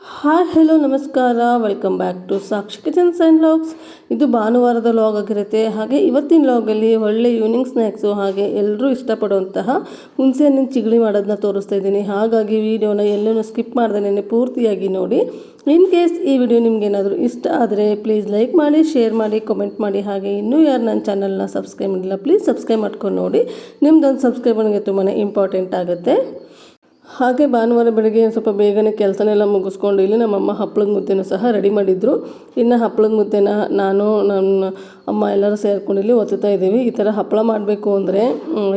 Hi hello ನಮಸ್ಕಾರ, welcome back to Sakshi kitchens and vlogs. ಇದು ಭಾನುವಾರದ ವ್ಲಾಗ್ ಆಗಿರುತ್ತೆ. ಹಾಗೆ ಇವತ್ತಿನ ವ್ಲಾಗಲ್ಲಿ ಒಳ್ಳೆ ಈವ್ನಿಂಗ್ ಸ್ನ್ಯಾಕ್ಸು, ಹಾಗೆ ಎಲ್ಲರೂ ಇಷ್ಟಪಡುವಂತಹ ಹುಣಸೆ ಹಣ್ಣಿನ ಚಿಗಳಿ ಮಾಡೋದನ್ನ ತೋರಿಸ್ತಾ ಇದ್ದೀನಿ. ಹಾಗಾಗಿ ವಿಡಿಯೋನ ಎಲ್ಲೂ ಸ್ಕಿಪ್ ಮಾಡ್ದೇ ಪೂರ್ತಿಯಾಗಿ ನೋಡಿ. ಇನ್ ಕೇಸ್ ಈ ವಿಡಿಯೋ ನಿಮಗೇನಾದರೂ ಇಷ್ಟ ಆದರೆ ಪ್ಲೀಸ್ ಲೈಕ್ ಮಾಡಿ, ಶೇರ್ ಮಾಡಿ, ಕಮೆಂಟ್ ಮಾಡಿ. ಹಾಗೆ ಇನ್ನೂ ಯಾರು ನನ್ನ ಚಾನಲ್ನ ಸಬ್ಸ್ಕ್ರೈಬ್ ಮಾಡಿಲ್ಲ ಪ್ಲೀಸ್ ಸಬ್ಸ್ಕ್ರೈಬ್ ಮಾಡ್ಕೊಂಡು ನೋಡಿ. ನಿಮ್ದೊಂದು ಸಬ್ಸ್ಕ್ರೈಬ್ ನನಗೆ ತುಂಬಾ ಇಂಪಾರ್ಟೆಂಟ್ ಆಗುತ್ತೆ. ಹಾಗೆ ಭಾನುವಾರ ಬೆಳಗ್ಗೆ ಸ್ವಲ್ಪ ಬೇಗನೆ ಕೆಲಸನೆಲ್ಲ ಮುಗಿಸ್ಕೊಂಡು ಇಲ್ಲಿ ನಮ್ಮಮ್ಮ ಹಪ್ಪಳದ ಮುದ್ದೆನೂ ಸಹ ರೆಡಿ ಮಾಡಿದ್ರು. ಇನ್ನು ಹಪ್ಪಳದ ಮುದ್ದೆನ ನಾನು ನನ್ನ ಅಮ್ಮ ಎಲ್ಲರೂ ಸೇರ್ಕೊಂಡು ಇಲ್ಲಿ ಒತ್ತುತ್ತಾ ಇದ್ದೀವಿ. ಈ ಥರ ಹಪ್ಪಳ ಮಾಡಬೇಕು ಅಂದರೆ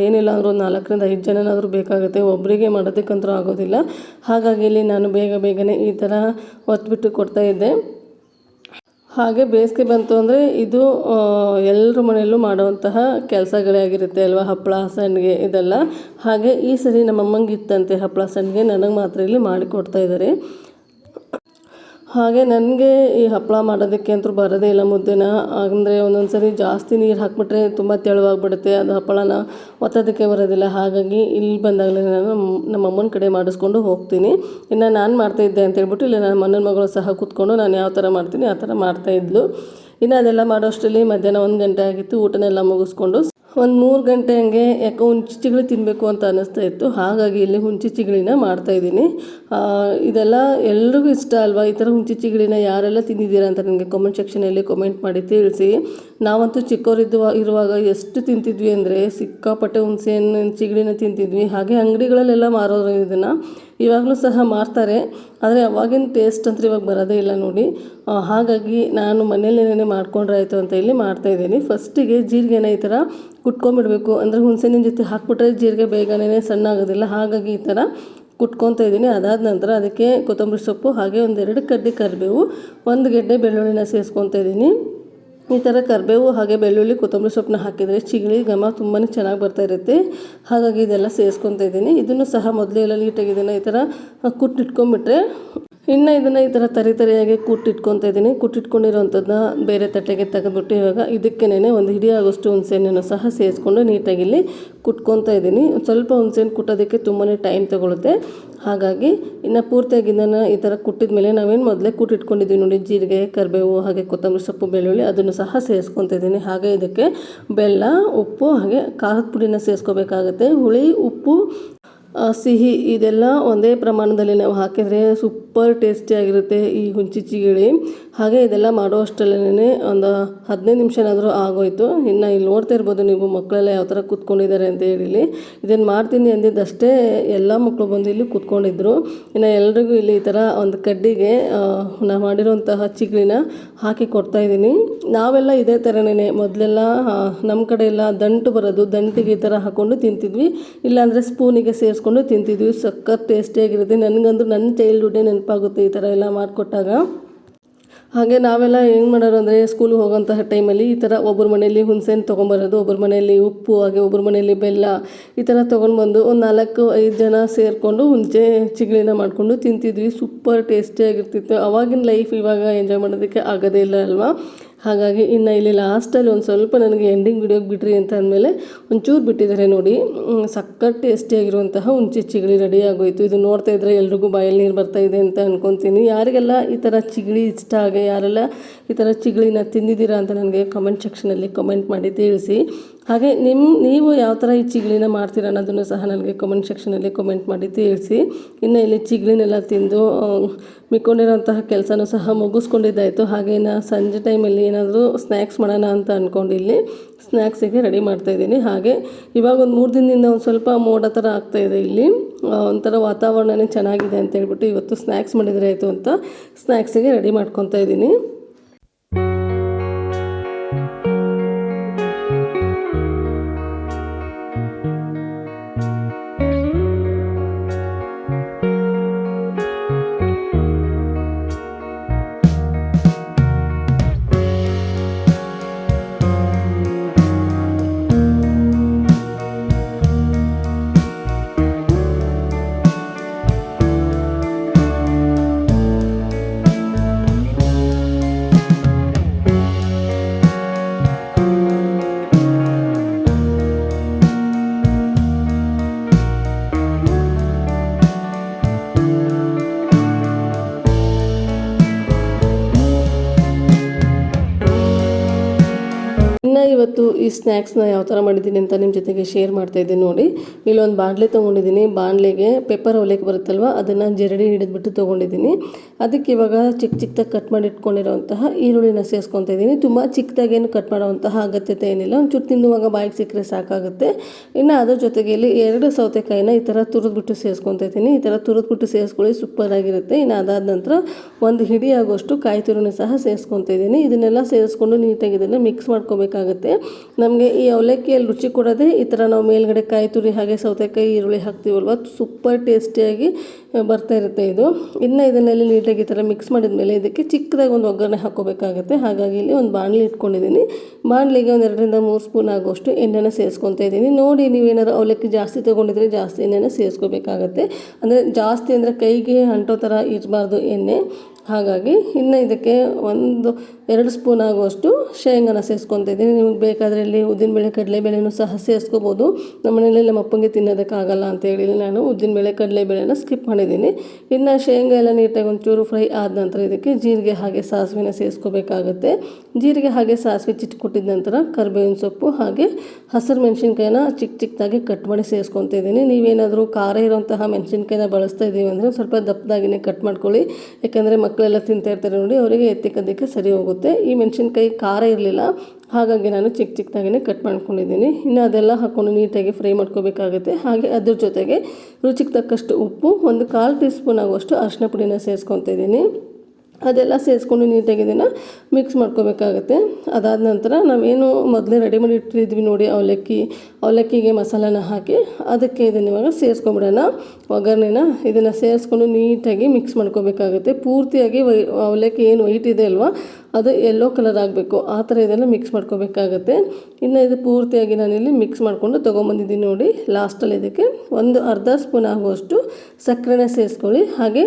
ಏನಿಲ್ಲ ಅಂದರೂ ಒಂದು 4ರಿಂದ 5 ಜನನಾದರೂ ಬೇಕಾಗುತ್ತೆ, ಒಬ್ಬರಿಗೆ ಮಾಡೋದಕ್ಕಂತೂ ಆಗೋದಿಲ್ಲ. ಹಾಗಾಗಿ ಇಲ್ಲಿ ನಾನು ಬೇಗನೆ ಈ ಥರ ಒತ್ಬಿಟ್ಟು ಕೊಡ್ತಾಯಿದ್ದೆ. ಹಾಗೆ ಬೇಸಿಗೆ ಬಂತು ಅಂದರೆ ಇದು ಎಲ್ಲರ ಮನೆಯಲ್ಲೂ ಮಾಡುವಂತಹ ಕೆಲಸಗಳೇ ಆಗಿರುತ್ತೆ ಅಲ್ವಾ, ಹಪ್ಪಳ ಸಂಡಿಗೆ ಇದೆಲ್ಲ. ಹಾಗೆ ಈ ಸರಿ ನಮ್ಮಮ್ಮಂಗೆ ಇತ್ತಂತೆ ಹಪ್ಪಳ ಸಂಡಿಗೆ, ನನಗೆ ಮಾತ್ರ ಇಲ್ಲಿ ಮಾಡಿಕೊಡ್ತಾ ಇದ್ದಾರೆ. ಹಾಗೆ ನನಗೆ ಈ ಹಪ್ಪಳ ಮಾಡೋದಕ್ಕೆ ಅಂತೂ ಬರೋದೇ ಇಲ್ಲ ಮುದ್ದೆನ. ಅಂದರೆ ಒಂದೊಂದು ಸರಿ ಜಾಸ್ತಿ ನೀರು ಹಾಕಿಬಿಟ್ರೆ ತುಂಬ ತೆಳುವಾಗಿಬಿಡುತ್ತೆ, ಅದು ಹಪ್ಪಳನ ಒತ್ತೋದಕ್ಕೆ ಬರೋದಿಲ್ಲ. ಹಾಗಾಗಿ ಇಲ್ಲಿ ಬಂದಾಗಲೇ ನಾನು ನಮ್ಮ ಅಮ್ಮನ ಕಡೆ ಮಾಡಿಸ್ಕೊಂಡು ಹೋಗ್ತೀನಿ. ಇನ್ನು ನಾನು ಮಾಡ್ತಾಯಿದ್ದೆ ಅಂತೇಳ್ಬಿಟ್ಟು ಇಲ್ಲಿ ನನ್ನ ಮಣ್ಣನ ಮಗಳು ಸಹ ಕೂತ್ಕೊಂಡು ನಾನು ಯಾವ ಥರ ಮಾಡ್ತೀನಿ ಆ ಥರ ಮಾಡ್ತಾಯಿದ್ಲು. ಇನ್ನು ಅದೆಲ್ಲ ಮಾಡೋ ಅಷ್ಟರಲ್ಲಿ ಮಧ್ಯಾಹ್ನ 1 ಗಂಟೆ ಆಗಿತ್ತು. ಊಟನೆಲ್ಲ ಮುಗಿಸ್ಕೊಂಡು ಒಂದು 3 ಗಂಟೆ ಹಂಗೆ ಯಾಕೋ ಹುಂಚಿ ಚಿಗಳಿ ತಿನ್ನಬೇಕು ಅಂತ ಅನ್ನಿಸ್ತಾ ಇತ್ತು. ಹಾಗಾಗಿ ಇಲ್ಲಿ ಹುಂಚಿ ಚಿಗಳಿನ ಮಾಡ್ತಾಯಿದ್ದೀನಿ. ಇದೆಲ್ಲ ಎಲ್ರಿಗೂ ಇಷ್ಟ ಅಲ್ವಾ, ಈ ಥರ ಹುಂಚಿ ಚಿಗಳಿನ ಯಾರೆಲ್ಲ ತಿಂದಿದ್ದೀರಾ ಅಂತ ನನಗೆ ಕಾಮೆಂಟ್ ಸೆಕ್ಷನಲ್ಲಿ ಕಾಮೆಂಟ್ ಮಾಡಿ ತಿಳಿಸಿ. ನಾವಂತೂ ಇರುವಾಗ ಎಷ್ಟು ತಿಂತಿದ್ವಿ ಅಂದರೆ ಸಿಕ್ಕಾಪಟ್ಟೆ ಹುಣಸೆ ಹಣ್ಣಿನ ಚಿಗಳಿನ ತಿಂತಿದ್ವಿ. ಹಾಗೆ ಅಂಗಡಿಗಳಲ್ಲೆಲ್ಲ ಮಾರೋರು ಇದನ್ನು ಇವಾಗಲೂ ಸಹ ಮಾರ್ತಾರೆ, ಆದರೆ ಅವಾಗಿನ ಟೇಸ್ಟ್ ಅಂತ ಇವಾಗ ಬರೋದೇ ಇಲ್ಲ ನೋಡಿ. ಹಾಗಾಗಿ ನಾನು ಮನೇಲೇನೇ ಮಾಡ್ಕೊಂಡ್ರೆ ಆಯಿತು ಅಂತ ಇಲ್ಲಿ ಮಾಡ್ತಾಯಿದ್ದೀನಿ. ಫಸ್ಟಿಗೆ ಜೀರಿಗೆನ ಈ ಥರ ಕುಟ್ಕೊಂಡ್ಬಿಡಬೇಕು, ಅಂದರೆ ಹುಣಸೆಹಣ್ಣಿನ ಜೊತೆ ಹಾಕ್ಬಿಟ್ರೆ ಜೀರಿಗೆ ಬೇಗನೆ ಸಣ್ಣ ಆಗೋದಿಲ್ಲ. ಹಾಗಾಗಿ ಈ ಥರ ಕುಟ್ಕೊತಾ ಇದ್ದೀನಿ. ಅದಾದ ನಂತರ ಅದಕ್ಕೆ ಕೊತ್ತಂಬರಿ ಸೊಪ್ಪು, ಹಾಗೆ 1-2 ಕಡ್ಡಿ ಕರಿಬೇವು, 1 ಗೆಡ್ಡೆ ಬೆಳ್ಳುಳ್ಳಿನ ಸೇರಿಸ್ಕೊತಾ ಇದ್ದೀನಿ. ಈ ಥರ ಕರಿಬೇವು ಹಾಗೆ ಬೆಳ್ಳುಳ್ಳಿ ಕೊತ್ತಂಬರಿ ಸೊಪ್ಪನ್ನ ಹಾಕಿದರೆ ಚಿಗಳಿ ಘಮ ತುಂಬಾ ಚೆನ್ನಾಗಿ ಬರ್ತಾ ಇರುತ್ತೆ. ಹಾಗಾಗಿ ಇದೆಲ್ಲ ಸೇರಿಸ್ಕೊತಾ ಇದ್ದೀನಿ. ಇದನ್ನು ಸಹ ಮೊದಲೆಲ್ಲ ನೀಟಾಗಿ ಇದನ್ನು ಈ ಥರ ಕುಟ್ಟಿಟ್ಕೊಂಡ್ಬಿಟ್ರೆ ಇನ್ನು ಇದನ್ನು ಈ ಥರ ತರಿಯಾಗಿ ಕುಟ್ಟಿಟ್ಕೊತಾ ಇದ್ದೀನಿ. ಕುಟ್ಟಿಟ್ಕೊಂಡಿರೋವಂಥದ್ದನ್ನ ಬೇರೆ ತಟ್ಟೆಗೆ ತೆಗೆದುಬಿಟ್ಟು ಇವಾಗ ಇದಕ್ಕೇನೆ ಒಂದು ಹಿಡಿ ಆಗೋಷ್ಟು ಹುಣಸೆಹಣ್ಣನ್ನು ಸಹ ಸೇರಿಸ್ಕೊಂಡು ನೀಟಾಗಿ ಇಲ್ಲಿ ಕುಟ್ಕೊತಾ ಇದ್ದೀನಿ. ಸ್ವಲ್ಪ ಹುಣಸೆಹಣ್ಣು ಕುಟ್ಟೋದಕ್ಕೆ ತುಂಬಾ ಟೈಮ್ ತೊಗೊಳುತ್ತೆ. ಹಾಗಾಗಿ ಇನ್ನು ಪೂರ್ತಿಯಾಗಿ ಇದನ್ನು ಈ ಥರ ಕುಟ್ಟಿದ ಮೇಲೆ ನಾವೇನು ಮೊದಲೇ ಕುಟ್ಟಿಟ್ಕೊಂಡಿದ್ವಿ ನೋಡಿ, ಜೀರಿಗೆ, ಕರಿಬೇವು ಹಾಗೆ ಕೊತ್ತಂಬರಿ ಸೊಪ್ಪು, ಬೆಳ್ಳುಳ್ಳಿ, ಅದನ್ನು ಸಹ ಸೇರಿಸ್ಕೊತಾ ಇದ್ದೀನಿ. ಹಾಗೆ ಇದಕ್ಕೆ ಬೆಲ್ಲ, ಉಪ್ಪು ಹಾಗೆ ಖಾರದ ಪುಡಿನ ಸೇರಿಸ್ಕೋಬೇಕಾಗುತ್ತೆ. ಹುಳಿ, ಉಪ್ಪು, ಸಿಹಿ ಇದೆಲ್ಲ ಒಂದೇ ಪ್ರಮಾಣದಲ್ಲಿ ನಾವು ಹಾಕಿದರೆ ಸೂಪರ್ ಟೇಸ್ಟಿಯಾಗಿರುತ್ತೆ ಈ ಹುಂಚಿ ಚಿಗಳಿ. ಹಾಗೆ ಇದೆಲ್ಲ ಮಾಡೋ ಅಷ್ಟರಲ್ಲೇ ಒಂದು 15 ನಿಮಿಷನಾದರೂ ಆಗೋಯ್ತು. ಇನ್ನು ಇಲ್ಲಿ ನೋಡ್ತಾ ಇರ್ಬೋದು ನೀವು ಮಕ್ಕಳೆಲ್ಲ ಯಾವ ಥರ ಕೂತ್ಕೊಂಡಿದ್ದಾರೆ ಅಂತ ಹೇಳಿ. ಇದನ್ನು ಮಾಡ್ತೀನಿ ಅಂದಿದ್ದಷ್ಟೇ ಎಲ್ಲ ಮಕ್ಕಳು ಬಂದು ಇಲ್ಲಿ ಕೂತ್ಕೊಂಡಿದ್ರು. ಇನ್ನು ಎಲ್ರಿಗೂ ಇಲ್ಲಿ ಈ ಥರ ಒಂದು ಕಡ್ಡಿಗೆ ನಾವು ಮಾಡಿರೋಂತಹ ಚಿಗಳಿನ ಹಾಕಿ ಕೊಡ್ತಾಯಿದ್ದೀನಿ. ನಾವೆಲ್ಲ ಇದೇ ಥರನೇ ಮೊದಲೆಲ್ಲ ನಮ್ಮ ಕಡೆ ಎಲ್ಲ ದಂಟು ಬರೋದು, ದಂಟಿಗೆ ಈ ಥರ ಹಾಕ್ಕೊಂಡು ತಿಂತಿದ್ವಿ, ಇಲ್ಲಾಂದರೆ ಸ್ಪೂನಿಗೆ ಸೇರಿಸ್ಕೊಂಡು ತಿಂತಿದ್ವಿ. ಸಖತ್ ಟೇಸ್ಟಿಯಾಗಿರುತ್ತೆ. ನನಗಂತೂ ನನ್ನ ಚೈಲ್ಡ್ಹುಡ್ಡೇ ನೆನಪಾಗುತ್ತೆ ಈ ಥರ ಎಲ್ಲ ಮಾಡಿಕೊಟ್ಟಾಗ. ಹಾಗೆ ನಾವೆಲ್ಲ ಹೆಂಗೆ ಮಾಡೋರು ಅಂದರೆ ಸ್ಕೂಲಿಗೆ ಹೋಗೋಂತಹ ಟೈಮಲ್ಲಿ ಈ ಥರ ಒಬ್ಬರ ಮನೆಯಲ್ಲಿ ಹುಣಸೆಹಣ್ಣು ತೊಗೊಂಬರೋದು, ಒಬ್ಬರ ಮನೆಯಲ್ಲಿ ಉಪ್ಪು, ಹಾಗೆ ಒಬ್ಬರ ಮನೆಯಲ್ಲಿ ಬೆಲ್ಲ, ಈ ಥರ ತೊಗೊಂಡ್ಬಂದು ಒಂದು 4-5 ಜನ ಸೇರಿಕೊಂಡು ಹುಣಸೆ ಚಿಗಳಿನ ಮಾಡಿಕೊಂಡು ತಿಂತಿದ್ವಿ. ಸೂಪರ್ ಟೇಸ್ಟಿಯಾಗಿರ್ತಿತ್ತು. ಆವಾಗಿನ ಲೈಫ್ ಇವಾಗ ಎಂಜಾಯ್ ಮಾಡೋದಕ್ಕೆ ಆಗೋದೇ ಇಲ್ಲ ಅಲ್ವಾ. ಹಾಗಾಗಿ ಇನ್ನು ಇಲ್ಲಿ ಲಾಸ್ಟಲ್ಲಿ ಒಂದು ಸ್ವಲ್ಪ ನನಗೆ ಎಂಡಿಂಗ್ ವಿಡಿಯೋಗೆ ಬಿಡ್ರಿ ಅಂತ ಅಂದಮೇಲೆ ಒಂಚೂರು ಬಿಟ್ಟಿದ್ದಾರೆ ನೋಡಿ. ಸಖತ್ ಟೇಸ್ಟಿಯಾಗಿರುವಂತಹ ಹುಂಚಿ ಚಿಗಳಿ ರೆಡಿ ಆಗೋಯಿತು. ಇದು ನೋಡ್ತಾ ಇದ್ದರೆ ಎಲ್ರಿಗೂ ಬಾಯಲ್ಲಿ ನೀರು ಬರ್ತಾಯಿದೆ ಅಂತ ಅಂದ್ಕೊತೀನಿ. ಯಾರಿಗೆಲ್ಲ ಈ ಥರ ಚಿಗಳಿ ಇಷ್ಟ ಹಾಗೆ ಯಾರೆಲ್ಲ ಈ ಥರ ಚಿಗಳಿನ ತಿಂದಿದ್ದೀರಾ ಅಂತ ನನಗೆ ಕಮೆಂಟ್ ಸೆಕ್ಷನಲ್ಲಿ ಕಮೆಂಟ್ ಮಾಡಿ ತಿಳಿಸಿ. ಹಾಗೆ ನೀವು ಯಾವ ಥರ ಈ ಚಿಗಳಿನ ಮಾಡ್ತೀರಾ ಅನ್ನೋದನ್ನು ಸಹ ನನಗೆ ಕಮೆಂಟ್ ಸೆಕ್ಷನಲ್ಲಿ ಕಮೆಂಟ್ ಮಾಡಿ ತಿಳಿಸಿ. ಇನ್ನು ಇಲ್ಲಿ ಚಿಗಳಿನೆಲ್ಲ ತಿಂದು ಮಿಕ್ಕೊಂಡಿರೋಂತಹ ಕೆಲಸನೂ ಸಹ ಮುಗಿಸ್ಕೊಂಡಿದ್ದಾಯಿತು. ಹಾಗೆ ಇನ್ನು ಸಂಜೆ ಟೈಮಲ್ಲಿ ಏನಾದರೂ ಸ್ನ್ಯಾಕ್ಸ್ ಮಾಡೋಣ ಅಂತ ಅಂದ್ಕೊಂಡು ಇಲ್ಲಿ ಸ್ನ್ಯಾಕ್ಸಿಗೆ ರೆಡಿ ಮಾಡ್ತಾಯಿದ್ದೀನಿ. ಹಾಗೆ ಇವಾಗ ಒಂದು 3 ದಿನದಿಂದ ಒಂದು ಸ್ವಲ್ಪ ಮೋಡ ಥರ ಆಗ್ತಾಯಿದೆ. ಇಲ್ಲಿ ಒಂಥರ ವಾತಾವರಣನೇ ಚೆನ್ನಾಗಿದೆ ಅಂತ ಹೇಳ್ಬಿಟ್ಟು ಇವತ್ತು ಸ್ನ್ಯಾಕ್ಸ್ ಮಾಡಿದರೆ ಆಯಿತು ಅಂತ ಸ್ನ್ಯಾಕ್ಸಿಗೆ ರೆಡಿ ಮಾಡ್ಕೊತಾ ಇದ್ದೀನಿ. ಇವತ್ತು ಈ ಸ್ನ್ಯಾಕ್ಸ್ನ ಯಾವ ಥರ ಮಾಡಿದ್ದೀನಿ ಅಂತ ನಿಮ್ಮ ಜೊತೆಗೆ ಶೇರ್ ಮಾಡ್ತಾಯಿದ್ದೀನಿ ನೋಡಿ. ಇಲ್ಲೊಂದು ಬಾಣಲೆ ತೊಗೊಂಡಿದ್ದೀನಿ. ಬಾಣಲೆಗೆ ಪೆಪ್ಪರ್ ಅವಲೇಕ್ ಬರುತ್ತಲ್ವ, ಅದನ್ನು ಜರಡಿ ಹಿಡಿದ್ಬಿಟ್ಟು ತೊಗೊಂಡಿದ್ದೀನಿ. ಅದಕ್ಕೆ ಇವಾಗ ಚಿಕ್ಕದಾಗಿ ಕಟ್ ಮಾಡಿ ಇಟ್ಕೊಂಡಿರೋಂತಹ ಈರುಳ್ಳಿನ ಸೇರಿಸ್ಕೊತಾ ಇದ್ದೀನಿ. ತುಂಬ ಚಿಕ್ಕದಾಗೇನು ಕಟ್ ಮಾಡೋವಂತಹ ಅಗತ್ಯತೆ ಏನಿಲ್ಲ, ಒಂಚೂರು ತಿನ್ನುವಾಗ ಬಾಯಿಗೆ ಸಿಕ್ಕರೆ ಸಾಕಾಗುತ್ತೆ. ಇನ್ನು ಅದ್ರ ಜೊತೆಗೆ ಇಲ್ಲಿ 2 ಸೌತೆಕಾಯಿನ ಈ ಥರ ತುರಿದ್ಬಿಟ್ಟು ಸೇರಿಸ್ಕೊತಾ ಇದ್ದೀನಿ. ಈ ಥರ ತುರಿದ್ಬಿಟ್ಟು ಸೇರಿಸ್ಕೊಳ್ಳಿ, ಸೂಪರಾಗಿರುತ್ತೆ. ಇನ್ನು ಅದಾದ ನಂತರ ಒಂದು ಹಿಡಿ ಆಗೋಷ್ಟು ಕಾಯಿ ತುರಿನ ಸಹ ಸೇರಿಸ್ಕೊತಾ ಇದ್ದೀನಿ. ಇದನ್ನೆಲ್ಲ ಸೇರಿಸ್ಕೊಂಡು ನೀಟಾಗಿ ಇದನ್ನು ಮಿಕ್ಸ್ ಮಾಡ್ಕೋಬೇಕಾಗುತ್ತೆ. ನಮಗೆ ಈ ಅವಲಕ್ಕಿಯಲ್ಲಿ ರುಚಿ ಕೊಡೋದೇ ಈ ಥರ ನಾವು ಮೇಲ್ಗಡೆ ಕಾಯಿ ತುರಿ ಹಾಗೆ ಸೌತೆಕಾಯಿ ಈರುಳ್ಳಿ ಹಾಕ್ತೀವಲ್ವ, ಸೂಪರ್ ಟೇಸ್ಟಿಯಾಗಿ ಬರ್ತಾ ಇರುತ್ತೆ ಇದು. ಇನ್ನು ಇದನ್ನೆಲ್ಲ ನೀಟಾಗಿ ಈ ಥರ ಮಿಕ್ಸ್ ಮಾಡಿದ ಮೇಲೆ ಇದಕ್ಕೆ ಚಿಕ್ಕದಾಗಿ ಒಂದು ಒಗ್ಗರಣೆ ಹಾಕ್ಕೋಬೇಕಾಗುತ್ತೆ. ಹಾಗಾಗಿ ಇಲ್ಲಿ ಒಂದು ಬಾಣಲಿ ಇಟ್ಕೊಂಡಿದ್ದೀನಿ. ಬಾಣಲಿಗೆ ಒಂದು 2ರಿಂದ 3 ಸ್ಪೂನ್ ಆಗೋಷ್ಟು ಎಣ್ಣೆನ ಸೇರಿಸ್ಕೊತಾ ಇದ್ದೀನಿ. ನೋಡಿ, ನೀವೇನಾದ್ರು ಅವಲಕ್ಕಿ ಜಾಸ್ತಿ ತೊಗೊಂಡಿದ್ರೆ ಜಾಸ್ತಿ ಎಣ್ಣೆನ ಸೇರಿಸ್ಕೋಬೇಕಾಗತ್ತೆ. ಅಂದರೆ ಜಾಸ್ತಿ ಅಂದರೆ ಕೈಗೆ ಅಂಟೋ ಥರ ಇರಬಾರ್ದು ಎಣ್ಣೆ. ಹಾಗಾಗಿ ಇನ್ನು ಇದಕ್ಕೆ 1-2 ಸ್ಪೂನ್ ಆಗುವಷ್ಟು ಶೇಂಗಾನ ಸೇರಿಸ್ಕೊತಾ ಇದ್ದೀನಿ. ನಿಮಗೆ ಬೇಕಾದರೆ ಇಲ್ಲಿ ಉದ್ದಿನಬೇಳೆ ಕಡಲೆಬೇಳೆನೂ ಸಹ ಸೇರಿಸ್ಕೋಬೋದು. ನಮ್ಮ ಮನೇಲಿ ನಮ್ಮ ಅಪ್ಪಂಗೆ ತಿನ್ನೋದಕ್ಕಾಗಲ್ಲ ಅಂತೇಳಿ ನಾನು ಉದ್ದಿನಬೇಳೆ ಕಡಲೆಬೇಳೆನ ಸ್ಕಿಪ್ ಮಾಡಿದ್ದೀನಿ. ಇನ್ನು ಶೇಂಗಾ ಎಲ್ಲ ನೀಟಾಗಿ ಒಂಚೂರು ಫ್ರೈ ಆದ ನಂತರ ಇದಕ್ಕೆ ಜೀರಿಗೆ ಹಾಗೆ ಸಾಸಿವೆನ ಸೇರಿಸ್ಕೋಬೇಕಾಗುತ್ತೆ. ಜೀರಿಗೆ ಹಾಗೆ ಸಾಸಿವೆ ಚಿಟ್ಕೊಟ್ಟಿದ ನಂತರ ಕರಿಬೇವಿನ ಸೊಪ್ಪು ಹಾಗೆ ಹಸಿರು ಮೆಣಸಿನ್ಕಾಯಿನ ಚಿಕ್ಕದಾಗಿ ಕಟ್ ಮಾಡಿ ಸೇರಿಸ್ಕೊತಾ ಇದ್ದೀನಿ. ನೀವೇನಾದರೂ ಖಾರ ಇರೋಂತಹ ಮೆಣಸಿನ್ಕಾಯಿನ ಬಳಸ್ತಾ ಇದ್ದೀವಿ ಅಂದರೆ ಸ್ವಲ್ಪ ದಪ್ಪದಾಗಿನೇ ಕಟ್ ಮಾಡ್ಕೊಳ್ಳಿ. ಯಾಕೆಂದರೆ ಮಕ್ಕಳೆಲ್ಲ ತಿಂತಾ ಇರ್ತಾರೆ ನೋಡಿ, ಅವರಿಗೆ ಎತ್ತಿಕ್ಕದಕ್ಕೆ ಸರಿ ಹೋಗುತ್ತೆ. ಈ ಮೆಣಸಿನ್ಕಾಯಿ ಖಾರ ಇರಲಿಲ್ಲ, ಹಾಗಾಗಿ ನಾನು ಚಿಕ್ಕದಾಗಿನೇ ಕಟ್ ಮಾಡ್ಕೊಂಡಿದ್ದೀನಿ. ಇನ್ನು ಅದೆಲ್ಲ ಹಾಕ್ಕೊಂಡು ನೀಟಾಗಿ ಫ್ರೈ ಮಾಡ್ಕೋಬೇಕಾಗುತ್ತೆ. ಹಾಗೆ ಅದ್ರ ಜೊತೆಗೆ ರುಚಿಗೆ ತಕ್ಕಷ್ಟು ಉಪ್ಪು, 1/4 ಟೀ ಸ್ಪೂನ್ ಆಗುವಷ್ಟು ಅರಿಶಿನ ಪುಡಿನ ಸೇರಿಸ್ಕೊತಾ ಇದ್ದೀನಿ. ಅದೆಲ್ಲ ಸೇರಿಸ್ಕೊಂಡು ನೀಟಾಗಿ ಇದನ್ನು ಮಿಕ್ಸ್ ಮಾಡ್ಕೋಬೇಕಾಗುತ್ತೆ. ಅದಾದ ನಂತರ ನಾವೇನು ಮೊದಲೇ ರೆಡಿ ಮಾಡಿ ಇಟ್ಟಿದ್ವಿ ನೋಡಿ ಅವಲಕ್ಕಿಗೆ ಮಸಾಲಾನ ಹಾಕಿ, ಅದಕ್ಕೆ ಇದನ್ನು ಇವಾಗ ಸೇರಿಸ್ಕೊಂಬಿಡೋಣ ಒಗ್ಗರಣೆನ. ಇದನ್ನು ಸೇರಿಸ್ಕೊಂಡು ನೀಟಾಗಿ ಮಿಕ್ಸ್ ಮಾಡ್ಕೋಬೇಕಾಗುತ್ತೆ. ಪೂರ್ತಿಯಾಗಿ ಅವಲಕ್ಕಿ ಏನು ವೈಟ್ ಇದೆ ಅಲ್ವಾ, ಅದು ಯೆಲ್ಲೋ ಕಲರ್ ಆಗಬೇಕು, ಆ ಥರ ಇದೆಲ್ಲ ಮಿಕ್ಸ್ ಮಾಡ್ಕೋಬೇಕಾಗತ್ತೆ. ಇನ್ನು ಇದು ಪೂರ್ತಿಯಾಗಿ ನಾನಿಲ್ಲಿ ಮಿಕ್ಸ್ ಮಾಡಿಕೊಂಡು ತೊಗೊಂಬಂದಿದ್ದೀನಿ ನೋಡಿ. ಲಾಸ್ಟಲ್ಲಿ ಇದಕ್ಕೆ 1/2 ಸ್ಪೂನ್ ಆಗುವಷ್ಟು ಸಕ್ಕರೆನ ಸೇರಿಸ್ಕೊಳ್ಳಿ. ಹಾಗೆ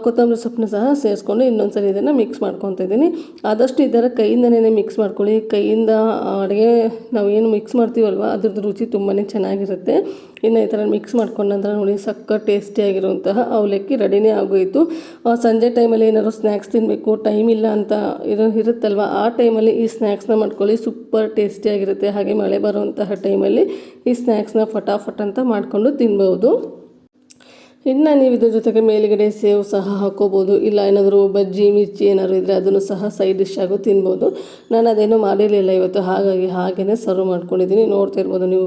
ಕೊತ್ತಂಬರಿ ಸೊಪ್ಪನ್ನ ಸಹ ಸೇರಿಸ್ಕೊಂಡು ಇನ್ನೊಂದ್ಸರಿ ಇದನ್ನು ಮಿಕ್ಸ್ ಮಾಡ್ಕೊತಾ ಇದ್ದೀನಿ. ಆದಷ್ಟು ಇದರ ಕೈಯಿಂದನೇ ಮಿಕ್ಸ್ ಮಾಡ್ಕೊಳ್ಳಿ. ಕೈಯಿಂದ ಅಡುಗೆ ನಾವೇನು ಮಿಕ್ಸ್ ಮಾಡ್ತೀವಲ್ವ, ಅದ್ರದ್ದು ರುಚಿ ತುಂಬಾ ಚೆನ್ನಾಗಿರುತ್ತೆ. ಇನ್ನು ಈ ಥರ ಮಿಕ್ಸ್ ಮಾಡ್ಕೊಂಡ ನಂತರ ನೋಡಿ, ಸಕ್ಕ ಟೇಸ್ಟಿಯಾಗಿರುವಂತಹ ಅವಲಕ್ಕಿ ರೆಡಿನೇ ಆಗೋಯಿತು. ಸಂಜೆ ಟೈಮಲ್ಲಿ ಏನಾದ್ರು ಸ್ನ್ಯಾಕ್ಸ್ ತಿನ್ನಬೇಕು, ಟೈಮ್ ಇಲ್ಲ ಅಂತ ಇರುತ್ತಲ್ವ, ಆ ಟೈಮಲ್ಲಿ ಈ ಸ್ನ್ಯಾಕ್ಸ್ನ ಮಾಡ್ಕೊಳ್ಳಿ, ಸೂಪರ್ ಟೇಸ್ಟಿಯಾಗಿರುತ್ತೆ. ಹಾಗೆ ಮಳೆ ಬರುವಂತಹ ಟೈಮಲ್ಲಿ ಈ ಸ್ನ್ಯಾಕ್ಸ್ನ ಫಟಾಫಟ್ ಅಂತ ಮಾಡಿಕೊಂಡು ತಿನ್ಬೋದು. ಇನ್ನು ನೀವು ಇದ್ರ ಜೊತೆಗೆ ಮೇಲುಗಡೆ ಸೇವು ಸಹ ಹಾಕ್ಕೋಬೋದು. ಇಲ್ಲ ಏನಾದರೂ ಬಜ್ಜಿ ಮಿರ್ಚಿ ಏನಾದರೂ ಇದ್ದರೆ ಅದನ್ನು ಸಹ ಸೈಡ್ ಡಿಶ್ ಆಗು ತಿನ್ಬೋದು. ನಾನು ಅದೇನೂ ಮಾಡಿರಲಿಲ್ಲ ಇವತ್ತು, ಹಾಗಾಗಿ ಹಾಗೆಯೇ ಸರ್ವ್ ಮಾಡ್ಕೊಂಡಿದ್ದೀನಿ. ನೋಡ್ತಾ ಇರ್ಬೋದು ನೀವು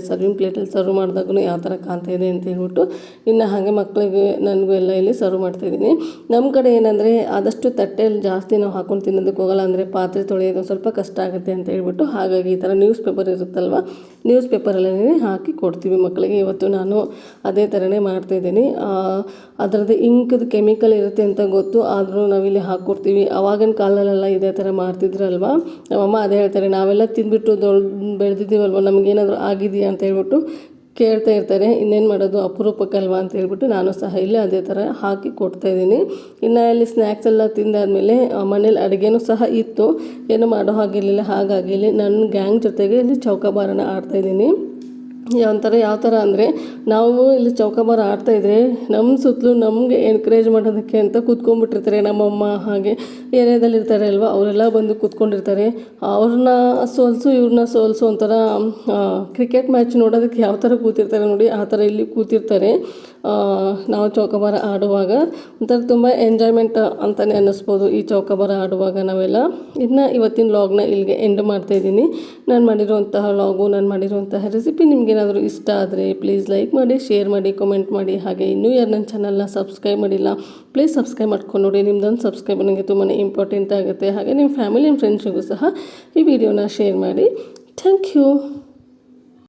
ಸರ್ವಿಂಗ್ ಪ್ಲೇಟಲ್ಲಿ ಸರ್ವ್ ಮಾಡಿದಾಗೂ ಯಾವ ಥರ ಕಾಣ್ತಾ ಇದೆ ಅಂತ ಹೇಳ್ಬಿಟ್ಟು. ಇನ್ನು ಹಾಗೆ ಮಕ್ಕಳಿಗೆ ನನಗೂ ಎಲ್ಲ ಇಲ್ಲಿ ಸರ್ವ್ ಮಾಡ್ತಾಯಿದ್ದೀನಿ. ನಮ್ಮ ಕಡೆ ಏನಂದರೆ ಆದಷ್ಟು ತಟ್ಟೆಯಲ್ಲಿ ಜಾಸ್ತಿ ನಾವು ಹಾಕ್ಕೊಂಡು ತಿನ್ನೋದಕ್ಕೆ ಹೋಗಲ್ಲ, ಅಂದರೆ ಪಾತ್ರೆ ತೊಳೆಯೋದು ಸ್ವಲ್ಪ ಕಷ್ಟ ಆಗುತ್ತೆ ಅಂತ ಹೇಳ್ಬಿಟ್ಟು. ಹಾಗಾಗಿ ಈ ಥರ ನ್ಯೂಸ್ ಪೇಪರ್ ಇರುತ್ತಲ್ವ, ನ್ಯೂಸ್ ಪೇಪರಲ್ಲೇ ಹಾಕಿ ಕೊಡ್ತೀವಿ ಮಕ್ಕಳಿಗೆ. ಇವತ್ತು ನಾನು ಅದೇ ಥರನೇ ಮಾಡ್ತಾಯಿದ್ದೀನಿ. ಅದರದ್ದು ಇಂಕದ ಕೆಮಿಕಲ್ ಇರುತ್ತೆ ಅಂತ ಗೊತ್ತು, ಆದರೂ ನಾವಿಲ್ಲಿ ಹಾಕ್ಕೊಡ್ತೀವಿ. ಆವಾಗಿನ ಕಾಲದಲ್ಲೆಲ್ಲ ಇದೇ ಥರ ಮಾಡ್ತಿದ್ರಲ್ವ, ನಮ್ಮಮ್ಮ ಅದೇ ಹೇಳ್ತಾರೆ, ನಾವೆಲ್ಲ ತಿಂದ್ಬಿಟ್ಟು ಬೆಳೆದಿದ್ದೀವಲ್ವ, ನಮಗೇನಾದರೂ ಆಗಿದೆಯಾ ಅಂತ ಹೇಳ್ಬಿಟ್ಟು ಕೇಳ್ತಾ ಇರ್ತಾರೆ. ಇನ್ನೇನು ಮಾಡೋದು, ಅಪರೂಪಕ್ಕಲ್ವಾ ಅಂತ ಹೇಳ್ಬಿಟ್ಟು ನಾನು ಸಹ ಇಲ್ಲಿ ಅದೇ ಥರ ಹಾಕಿ ಕೊಡ್ತಾಯಿದ್ದೀನಿ. ಇನ್ನು ಇಲ್ಲಿ ಸ್ನ್ಯಾಕ್ಸ್ ಎಲ್ಲ ತಿಂದಾದಮೇಲೆ ಮನೇಲಿ ಅಡುಗೆನೂ ಸಹ ಇತ್ತು, ಏನೂ ಮಾಡೋ ಹಾಗಿರಲಿಲ್ಲ. ಹಾಗಾಗಿ ಇಲ್ಲಿ ನನ್ನ ಗ್ಯಾಂಗ್ ಜೊತೆಗೆ ಇಲ್ಲಿ ಚೌಕಾಬಾರನ ಆಡ್ತಾಯಿದ್ದೀನಿ. ಯಾವ ಥರ ಅಂದರೆ, ನಾವು ಇಲ್ಲಿ ಚೌಕಾಬಾರ ಆಡ್ತಾಯಿದ್ರೆ ನಮ್ಮ ಸುತ್ತಲೂ ನಮಗೆ ಎನ್ಕರೇಜ್ ಮಾಡೋದಕ್ಕೆ ಅಂತ ಕೂತ್ಕೊಂಡ್ಬಿಟ್ಟಿರ್ತಾರೆ ನಮ್ಮಮ್ಮ. ಹಾಗೆ ಏರಿಯಾದಲ್ಲಿರ್ತಾರೆ ಅಲ್ವಾ, ಅವರೆಲ್ಲ ಬಂದು ಕೂತ್ಕೊಂಡಿರ್ತಾರೆ. ಅವ್ರನ್ನ ಸೋಲಿಸು ಇವ್ರನ್ನ ಸೋಲಿಸು ಒಂಥರ ಕ್ರಿಕೆಟ್ ಮ್ಯಾಚ್ ನೋಡೋದಕ್ಕೆ ಯಾವ ಥರ ಕೂತಿರ್ತಾರೆ ನೋಡಿ, ಆ ಥರ ಇಲ್ಲಿ ಕೂತಿರ್ತಾರೆ. ನಾವು ಚೌಕಾಬಾರ ಆಡುವಾಗ ಒಂಥರ ತುಂಬ ಎಂಜಾಯ್ಮೆಂಟ್ ಅಂತಲೇ ಅನ್ನಿಸ್ಬೋದು ಈ ಚೌಕಾಬಾರ ಆಡುವಾಗ ನಾವೆಲ್ಲ. ಇನ್ನು ಇವತ್ತಿನ ವ್ಲಾಗ್ನ ಇಲ್ಲಿಗೆ ಎಂಡ್ ಮಾಡ್ತಾಯಿದ್ದೀನಿ. ನಾನು ಮಾಡಿರುವಂತಹ ವ್ಲಾಗು, ನಾನು ಮಾಡಿರುವಂತಹ ರೆಸಿಪಿ ನಿಮಗೇನಾದರೂ ಇಷ್ಟ ಆದರೆ ಪ್ಲೀಸ್ ಲೈಕ್ ಮಾಡಿ, ಶೇರ್ ಮಾಡಿ, ಕಮೆಂಟ್ ಮಾಡಿ. ಹಾಗೆ ಇನ್ನೂ ಯಾರು ನನ್ನ ಚಾನಲ್ನ ಸಬ್ಸ್ಕ್ರೈಬ್ ಮಾಡಿಲ್ಲ, ಪ್ಲೀಸ್ ಸಬ್ಸ್ಕ್ರೈಬ್ ಮಾಡ್ಕೊಂಡು ನೋಡಿ. ನಿಮ್ದೊಂದು ಸಬ್ಸ್ಕ್ರೈಬ್ ನನಗೆ ತುಂಬಾ ಇಂಪಾರ್ಟೆಂಟ್ ಆಗುತ್ತೆ. ಹಾಗೆ ನಿಮ್ಮ ಫ್ಯಾಮಿಲಿ ಆ್ಯಂಡ್ ಫ್ರೆಂಡ್ಸಿಗೂ ಸಹ ಈ ವಿಡಿಯೋನ ಶೇರ್ ಮಾಡಿ. Thank you.